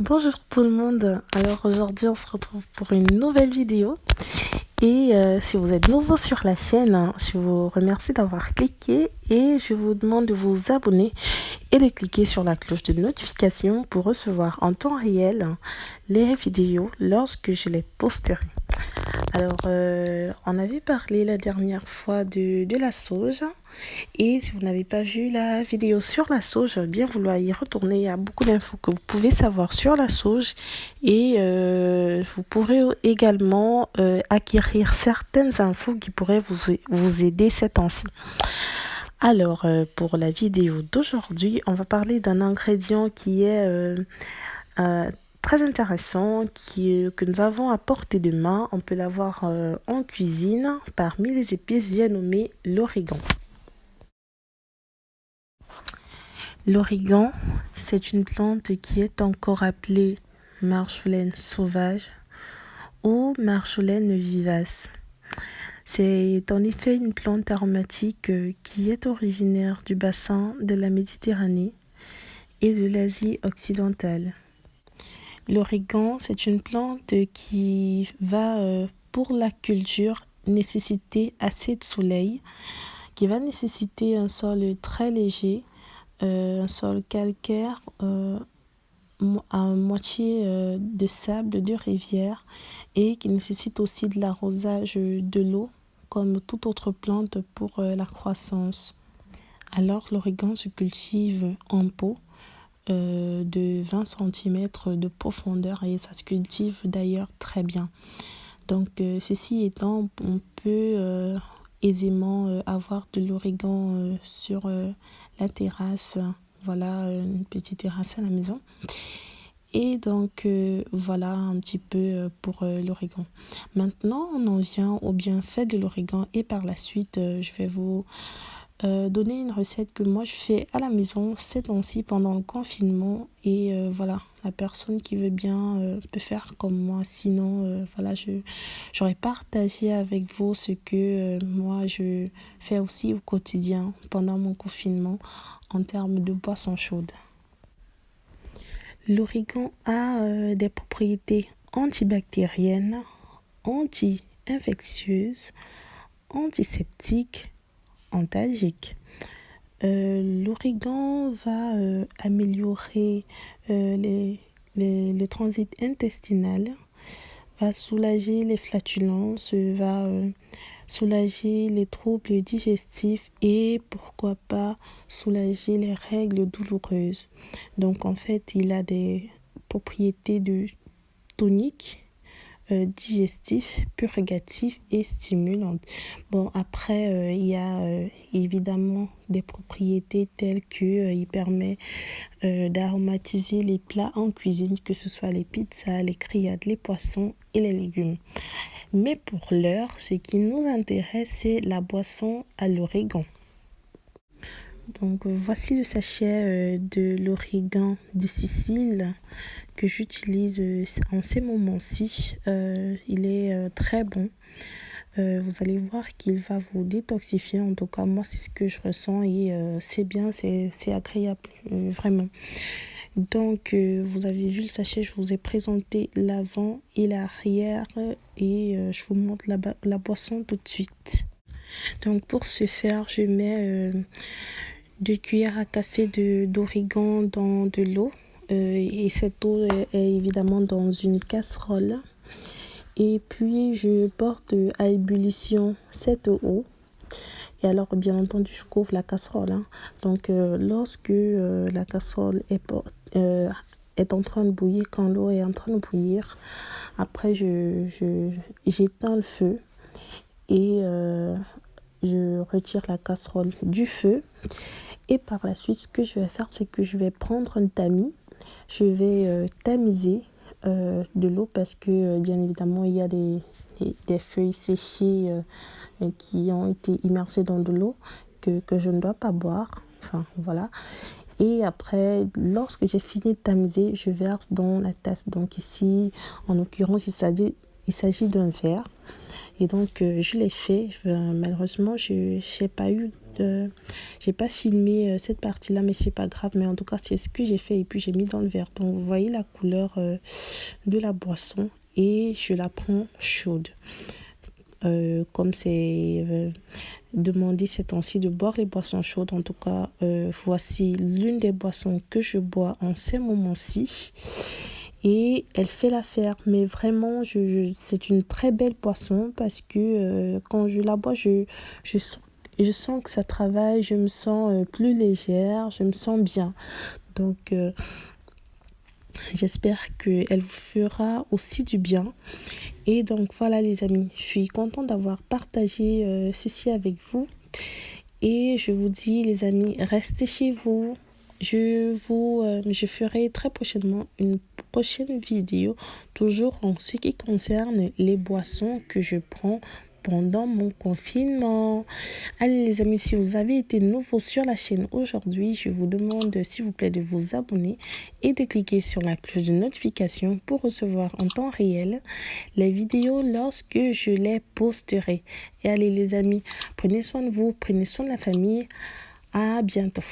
Bonjour tout le monde, alors aujourd'hui on se retrouve pour une nouvelle vidéo et si vous êtes nouveau sur la chaîne, je vous remercie d'avoir cliqué et je vous demande de vous abonner et de cliquer sur la cloche de notification pour recevoir en temps réel les vidéos lorsque je les posterai. Alors, on avait parlé la dernière fois de la sauge. Et si vous n'avez pas vu la vidéo sur la sauge, bien vouloir y retourner. Il y a beaucoup d'infos que vous pouvez savoir sur la sauge. Et vous pourrez également acquérir certaines infos qui pourraient vous aider ces temps-ci. Alors, pour la vidéo d'aujourd'hui, on va parler d'un ingrédient qui est euh, très intéressant que nous avons à portée de main. On peut l'avoir en cuisine. Parmi les épices, j'ai nommé l'origan. L'origan, c'est une plante qui est encore appelée marjolaine sauvage ou marjolaine vivace. C'est en effet une plante aromatique qui est originaire du bassin de la Méditerranée et de l'Asie occidentale. L'origan, c'est une plante qui va, pour la culture, nécessiter assez de soleil, qui va nécessiter un sol très léger, un sol calcaire, à moitié de sable de rivière et qui nécessite aussi de l'arrosage de l'eau comme toute autre plante pour la croissance. Alors l'origan se cultive en pot de 20 cm de profondeur et ça se cultive d'ailleurs très bien. Donc ceci étant, on peut aisément avoir de l'origan sur la terrasse. Voilà, une petite terrasse à la maison. Et donc voilà un petit peu pour l'origan. Maintenant, on en vient au bienfait de l'origan et par la suite, je vais vous donner une recette que moi je fais à la maison ces temps-ci pendant le confinement. Et voilà, la personne qui veut bien peut faire comme moi. Sinon, voilà, j'aurais partagé avec vous ce que moi je fais aussi au quotidien pendant mon confinement en termes de boissons chaudes. L'origan a des propriétés antibactériennes, anti-infectieuses, antiseptiques, antalgiques. L'origan va améliorer le transit intestinal, va soulager les flatulences, va soulager les troubles digestifs et pourquoi pas soulager les règles douloureuses. Donc en fait, il a des propriétés de tonique, digestif, purgatif et stimulant. Bon, après, il y a évidemment des propriétés telles que il permet d'aromatiser les plats en cuisine, que ce soit les pizzas, les grillades, les poissons et les légumes. Mais pour l'heure, ce qui nous intéresse, c'est la boisson à l'origan. Donc voici le sachet de l'origan de Sicile que j'utilise en ces moments-ci. Il est très bon. Vous allez voir qu'il va vous détoxifier. En tout cas, moi, c'est ce que je ressens et c'est bien, c'est agréable, vraiment. Donc, vous avez vu le sachet, je vous ai présenté l'avant et l'arrière et je vous montre la boisson tout de suite. Donc, pour ce faire, je mets 2 cuillères à café d'origan dans de l'eau et cette eau est évidemment dans une casserole. Et puis, je porte à ébullition cette eau. Et alors, bien entendu, je couvre la casserole. Donc, lorsque la casserole est en train de bouillir, quand l'eau est en train de bouillir, après, j'éteins le feu et je retire la casserole du feu. Et par la suite, ce que je vais faire, c'est que je vais prendre un tamis. Je vais tamiser de l'eau parce que, bien évidemment, il y a des feuilles séchées qui ont été immergées dans de l'eau que je ne dois pas boire. Enfin, voilà. Et après, lorsque j'ai fini de tamiser, je verse dans la tasse. Donc ici, en l'occurrence, il s'agit d'un verre. Et donc, je l'ai fait. Malheureusement, je n'ai pas eu j'ai pas filmé cette partie-là, mais c'est pas grave. Mais en tout cas, c'est ce que j'ai fait et puis j'ai mis dans le verre. Donc, vous voyez la couleur de la boisson et je la prends chaude. Comme c'est demandé ces temps-ci de boire les boissons chaudes. En tout cas, voici l'une des boissons que je bois en ces moments-ci. Et elle fait l'affaire. Mais vraiment, c'est une très belle boisson parce que quand je la bois, je sens que ça travaille, je me sens plus légère, je me sens bien. Donc, j'espère qu'elle vous fera aussi du bien. Et donc voilà les amis, je suis contente d'avoir partagé ceci avec vous. Et je vous dis les amis, restez chez vous. Je ferai très prochainement une prochaine vidéo, toujours en ce qui concerne les boissons que je prends pendant mon confinement. Allez les amis, si vous avez été nouveau sur la chaîne aujourd'hui, je vous demande s'il vous plaît de vous abonner et de cliquer sur la cloche de notification pour recevoir en temps réel les vidéos lorsque je les posterai. Et allez les amis, prenez soin de vous, prenez soin de la famille. À bientôt.